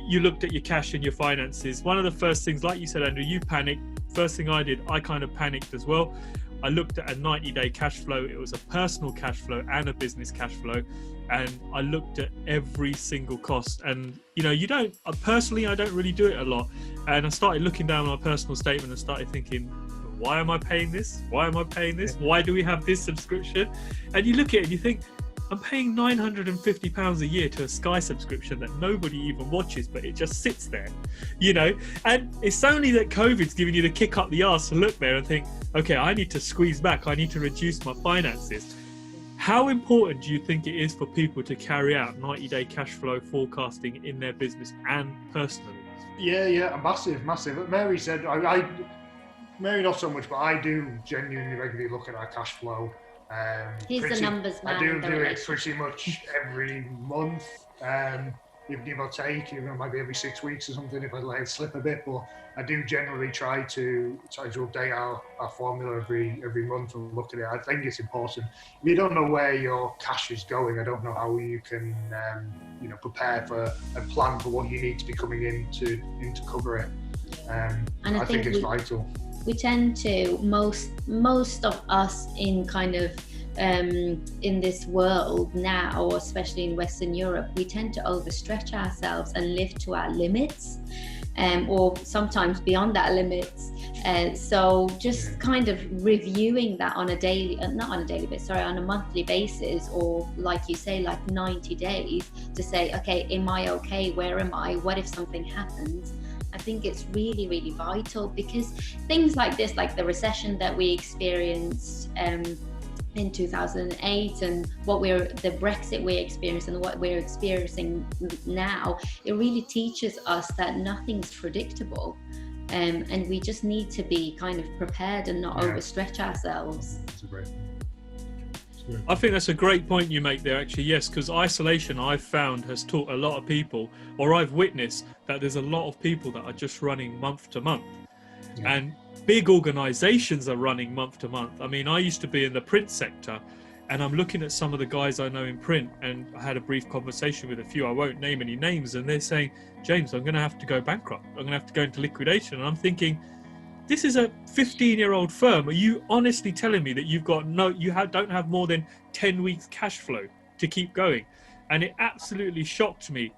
you looked at your cash and your finances. One of the first things, like you said, Andrew, you panicked. First thing I did, I kind of panicked as well. I looked at a 90-day cash flow. It was a personal cash flow and a business cash flow. And I looked at every single cost. And, you know, personally, I don't really do it a lot. And I started looking down my personal statement and started thinking, why am I paying this? Why am I paying this? Why do we have this subscription? And you look at it and you think, I'm paying £950 a year to a Sky subscription that nobody even watches, but it just sits there, you know? And it's only that COVID's giving you the kick up the arse to look there and think, okay, I need to squeeze back. I need to reduce my finances. How important do you think it is for people to carry out 90-day cash flow forecasting in their business and personally? Yeah, massive. Mary said, Mary not so much, but I do genuinely regularly look at our cash flow. He's the numbers man. I do it pretty much every month, give or take. You know, maybe every 6 weeks or something if I let it slip a bit. But I do generally try to update our formula every month and look at it. I think it's important. If you don't know where your cash is going, I don't know how you can prepare for and plan for what you need to be coming in to cover it. And I think it's vital. We tend to, most of us in kind of in this world now, especially in Western Europe, we tend to overstretch ourselves and live to our limits, or sometimes beyond that limits. So just kind of reviewing that on a monthly basis, or like you say, like 90 days to say, okay, am I okay? Where am I? What if something happens? I think it's really, really vital, because things like this, like the recession that we experienced in 2008 and the Brexit we experienced and what we're experiencing now, it really teaches us that nothing's predictable. And we just need to be kind of prepared and not overstretch ourselves. That's a great point. I think that's a great point you make there, actually. Yes, because isolation, I've found, has taught a lot of people, or I've witnessed that there's a lot of people that are just running month to month. Yeah. And big organizations are running month to month. I mean, I used to be in the print sector, and I'm looking at some of the guys I know in print, and I had a brief conversation with a few, I won't name any names, and they're saying, James, I'm going to have to go bankrupt. I'm going to have to go into liquidation. And I'm thinking, this is a 15-year-old firm. Are you honestly telling me that don't have more than 10 weeks cash flow to keep going? And it absolutely shocked me